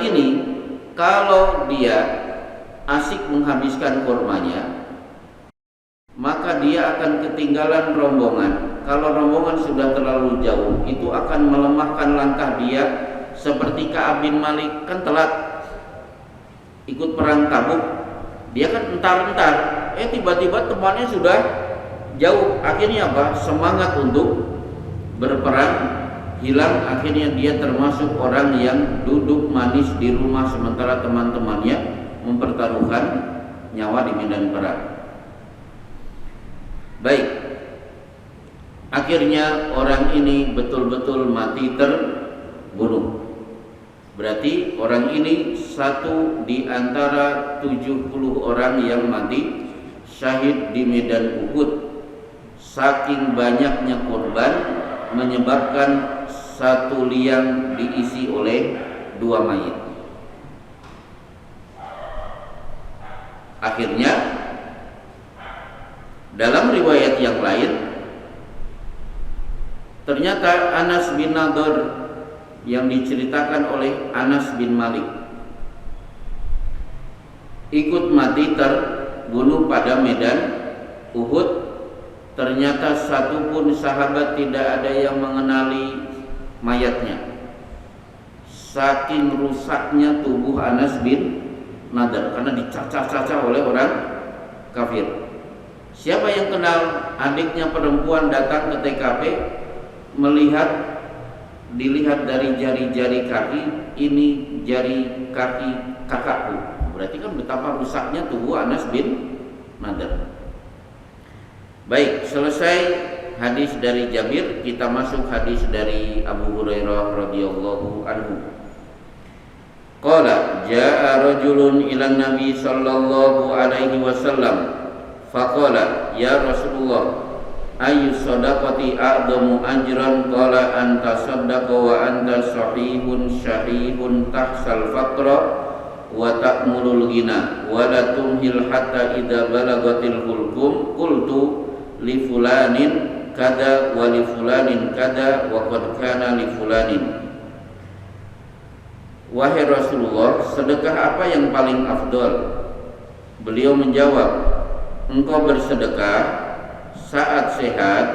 orang ini kalau dia asik menghabiskan kurmanya, maka dia akan ketinggalan rombongan. Kalau rombongan sudah terlalu jauh, itu akan melemahkan langkah dia. Seperti Ka'ab bin Malik, kan telat ikut perang Tabuk, dia kan entar-entar, tiba-tiba temannya sudah jauh. Akhirnya apa? Semangat untuk berperang hilang. Akhirnya dia termasuk orang yang duduk manis di rumah sementara teman-temannya mempertaruhkan nyawa di medan perang. Baik, akhirnya orang ini betul-betul mati terbunuh. Berarti orang ini satu di antara 70 orang yang mati syahid di medan Uhud. Saking banyaknya korban menyebabkan satu liang diisi oleh 2 mayit. Akhirnya dalam riwayat yang lain, ternyata Anas bin Nadhr yang diceritakan oleh Anas bin Malik ikut mati terbunuh pada medan Uhud. Ternyata satu pun sahabat tidak ada yang mengenali mayatnya. Saking rusaknya tubuh Anas bin Nadhr karena dicacah-cacah oleh orang kafir. Siapa yang kenal? Adiknya perempuan datang ke TKP, dilihat dari jari-jari kaki, ini jari kaki kakakku. Berarti kan betapa rusaknya tubuh Anas bin Nadhr. Baik, selesai hadis dari Jabir, kita masuk hadis dari Abu Hurairah radhiyallahu anhu. Qala jaa rajulun ila Nabi sallallahu alaihi wasallam faqala ya Rasulullah ayu sadaqati a'damu ajran? Qala anta saddaqa wa anta sahihun syahihun tahsal faqra wa ta'mulul ghina wa la tumhil hatta idza balagatil hulqum. Qultu li fulanin kada wa li fulanin kada wa qad kana li fulanin. Wahai Rasulullah, sedekah apa yang paling afdol? Beliau menjawab, engkau bersedekah saat sehat,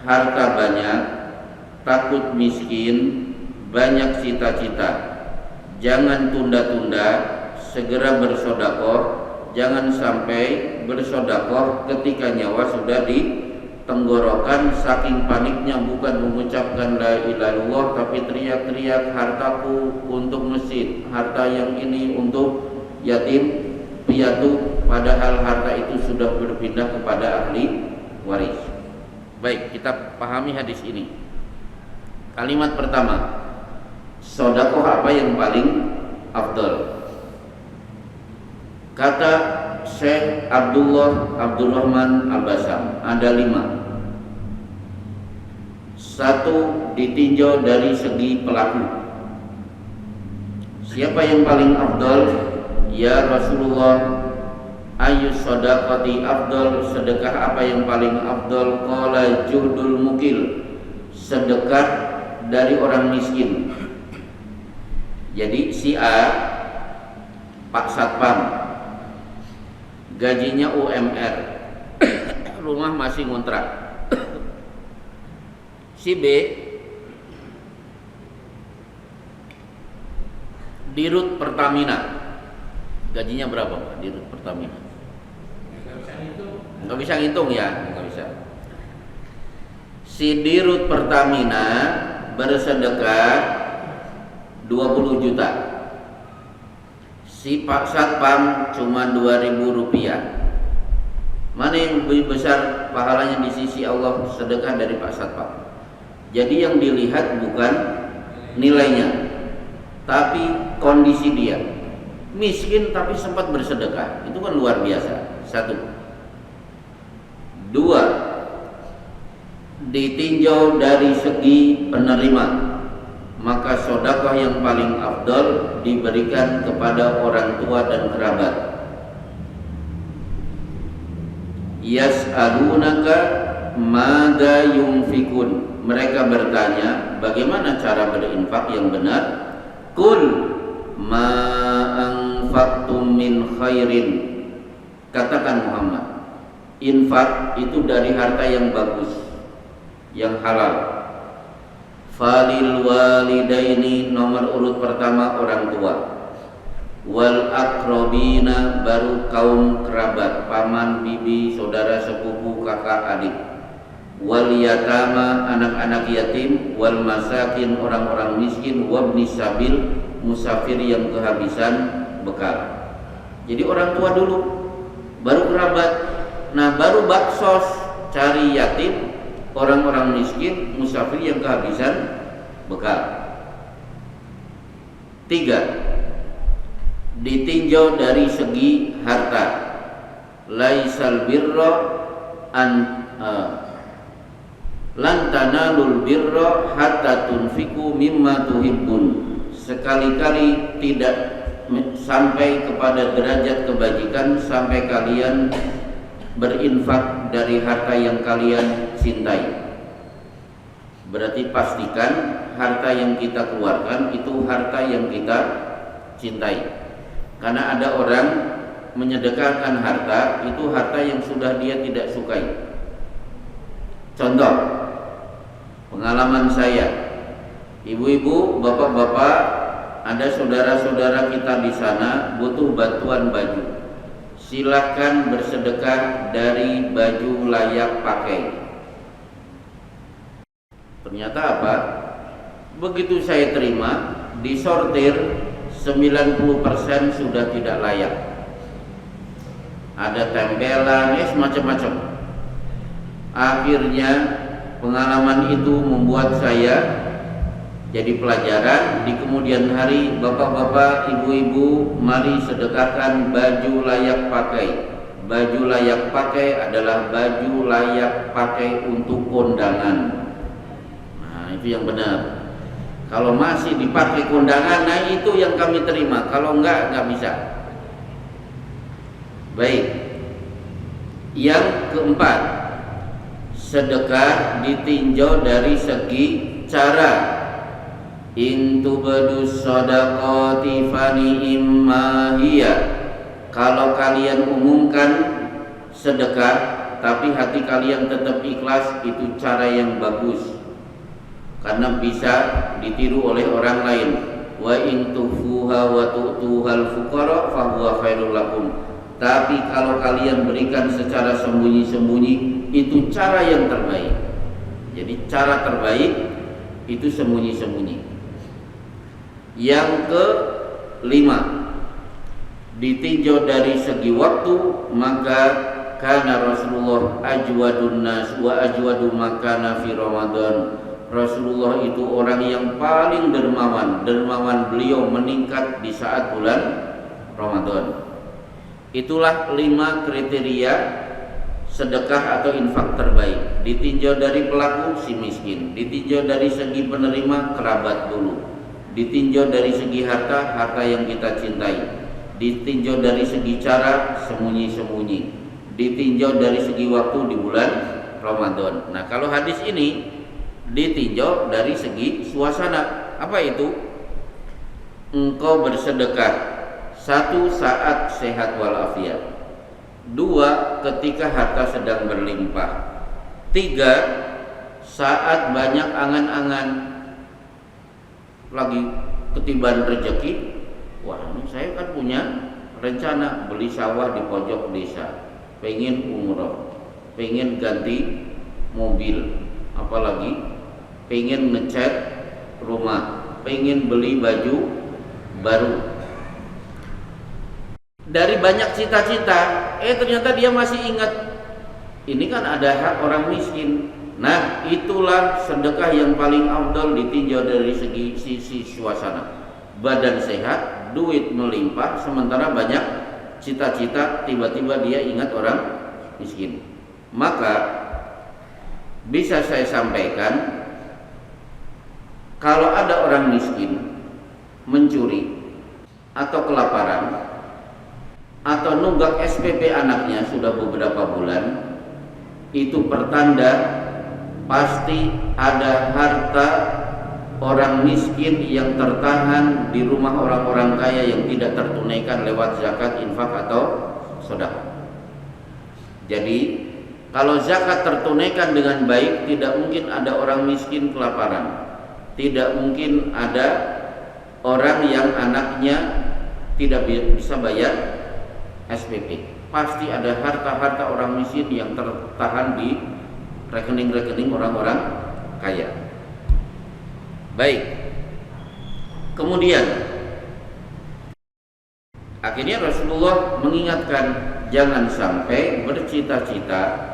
harta banyak, takut miskin, banyak cita-cita. Jangan tunda-tunda, segera bersedekah. Jangan sampai bersedekah ketika nyawa sudah di tenggorokan. Saking paniknya bukan mengucapkan la ilaha illallah, tapi teriak-teriak, hartaku untuk masjid, harta yang ini untuk yatim piatu, padahal harta itu sudah berpindah kepada ahli waris. Baik, kita pahami hadis ini. Kalimat pertama, sedekah apa yang paling afdal? Kata Syekh Abdurrahman Al-Basam, ada 5. 1, ditinjau dari segi pelaku. Siapa yang paling afdal? Ya Rasulullah, ayu sadaqati afdal? Sedekah apa yang paling afdal? Qala juhdul mukil, sedekah dari orang miskin. Jadi si A, Pak Satpam, gajinya UMR, rumah masih ngontrak. Si B, Dirut Pertamina, gajinya berapa Pak Dirut Pertamina? Nggak bisa ngitung ya, nggak bisa. Si Dirut Pertamina bersedekah 20 juta. Si Pak Satpam cuma 2.000 rupiah. Mana yang lebih besar pahalanya di sisi Allah, sedekah dari Pak Satpam? Jadi yang dilihat bukan nilainya, tapi kondisi dia. Miskin tapi sempat bersedekah, itu kan luar biasa. 1. 2, ditinjau dari segi penerima, maka sedekah yang paling afdal diberikan kepada orang tua dan kerabat. Yas'alunaka madza yunfikun, mereka bertanya bagaimana cara berinfak yang benar. Qul ma anfaqtum min khairin, katakan Muhammad, infak itu dari harta yang bagus, yang halal. Falil walidaini, nomor urut pertama orang tua. Wal akrobina, baru kaum kerabat, paman, bibi, saudara sepupu, kakak, adik. Wal yatama, anak-anak yatim. Wal masakin, orang-orang miskin. Wabni sabil, musafir yang kehabisan bekal. Jadi orang tua dulu, baru kerabat, nah baru baksos, cari yatim, orang-orang miskin, musafir yang kehabisan bekal. 3. Ditinjau dari segi harta. Laisal birra lan tanalul birra hatta tunfiku mimma tuhibbun. Sekali-kali tidak sampai kepada derajat kebajikan sampai kalian berinfak dari harta yang kalian cintai. Berarti pastikan harta yang kita keluarkan itu harta yang kita cintai. Karena ada orang menyedekahkan harta, itu harta yang sudah dia tidak sukai. Contoh, pengalaman saya, ibu-ibu, bapak-bapak, ada saudara-saudara kita di sana butuh bantuan baju. Silahkan bersedekah dari baju layak pakai. Ternyata apa? Begitu saya terima, disortir 90% sudah tidak layak. Ada tempelan, macam-macam. Akhirnya pengalaman itu membuat saya jadi pelajaran. Di kemudian hari, bapak-bapak, ibu-ibu, mari sedekahkan baju layak pakai. Baju layak pakai adalah baju layak pakai untuk kondangan. Nah, itu yang benar. Kalau masih dipakai kondangan, nah itu yang kami terima. Kalau enggak bisa. Baik. Yang keempat, sedekah ditinjau dari segi cara. In tubadus shadaqati fani imma hiya. Kalau kalian umumkan sedekah tapi hati kalian tetap ikhlas, itu cara yang bagus karena bisa ditiru oleh orang lain. Wa in tufuha wa tu'tuhal fuqara fa huwa khairul lakum. Tapi kalau kalian berikan secara sembunyi-sembunyi, itu cara yang terbaik. Jadi cara terbaik itu sembunyi-sembunyi. Yang kelima, ditinjau dari segi waktu, maka karena Rasulullah ajwadun nas wa ajwadu makana fi Ramadan. Rasulullah itu orang yang paling dermawan. Dermawan beliau meningkat di saat bulan Ramadan. Itulah 5 kriteria sedekah atau infak terbaik. Ditinjau dari pelaku, si miskin. Ditinjau dari segi penerima, kerabat dulu. Ditinjau dari segi harta, harta yang kita cintai. Ditinjau dari segi cara, sembunyi-sembunyi. Ditinjau dari segi waktu di bulan Ramadan. Nah, kalau hadis ini ditinjau dari segi suasana. Apa itu? Engkau bersedekah 1 saat sehat walafiat, 2 ketika harta sedang berlimpah, 3 saat banyak angan-angan, lagi ketiban rezeki. Wah, ini saya kan punya rencana beli sawah di pojok desa, pengen umroh, pengen ganti mobil, apalagi pengen ngecat rumah, pengen beli baju baru. Dari banyak cita-cita, ternyata dia masih ingat ini kan ada hak orang miskin. Nah, itulah sedekah yang paling afdal ditinjau dari segi sisi suasana. Badan sehat, duit melimpah, sementara banyak cita-cita, tiba-tiba dia ingat orang miskin. Maka bisa saya sampaikan, kalau ada orang miskin mencuri atau kelaparan atau nunggak SPP anaknya sudah beberapa bulan, itu pertanda pasti ada harta orang miskin yang tertahan di rumah orang-orang kaya yang tidak tertunaikan lewat zakat, infak atau sedekah. Jadi kalau zakat tertunaikan dengan baik, tidak mungkin ada orang miskin kelaparan. Tidak mungkin ada orang yang anaknya tidak bisa bayar SPP. Pasti ada harta-harta orang miskin yang tertahan di rekening-rekening orang-orang kaya. Baik. Kemudian akhirnya Rasulullah mengingatkan jangan sampai bercita-cita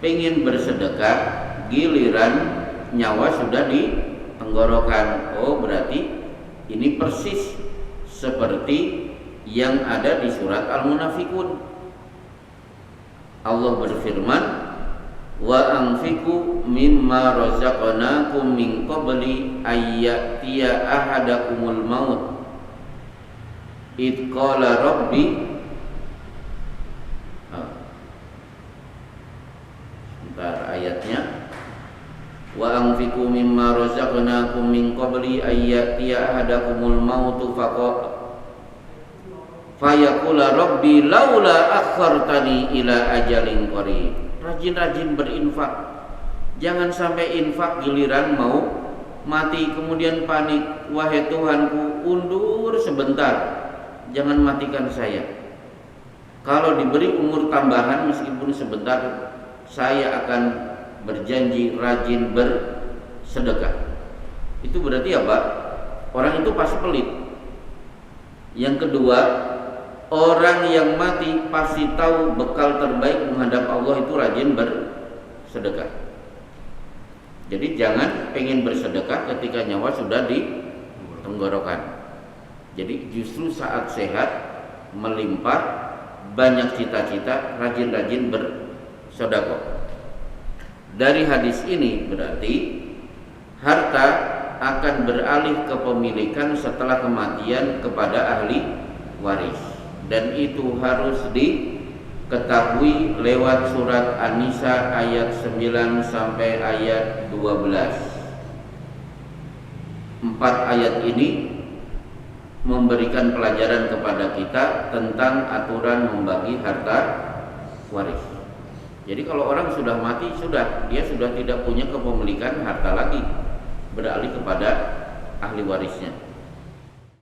pengen bersedekah, giliran nyawa sudah di tenggorokan. Oh, berarti ini persis seperti yang ada di surat Al-Munafikun. Allah berfirman, wa anfiqu mimma razaqnakum min qabli ayyatiya ahadakumul maut id qala rabbi ayatnya, wa anfiqu mimma razaqnakum min qabli ayyatiya ahadakumul mautu fayaqula rabbi laula akhartani ila ajalin qarib. Rajin-rajin berinfak, jangan sampai infak giliran mau mati kemudian panik, wahai Tuhanku undur sebentar, jangan matikan saya. Kalau diberi umur tambahan meskipun sebentar, saya akan berjanji rajin bersedekah. Itu berarti apa? Orang itu pasti pelit. Yang kedua, orang yang mati pasti tahu bekal terbaik menghadap Allah itu rajin bersedekah. Jadi jangan pengen bersedekah ketika nyawa sudah di tenggorokan. Jadi justru saat sehat, melimpah, banyak cita-cita, rajin-rajin bersedekah. Dari hadis ini berarti harta akan beralih kepemilikan setelah kematian kepada ahli waris, dan itu harus diketahui lewat surat An-Nisa ayat 9 sampai ayat 12. 4 ayat ini memberikan pelajaran kepada kita tentang aturan membagi harta waris. Jadi kalau orang sudah mati, dia sudah tidak punya kepemilikan harta lagi, beralih kepada ahli warisnya.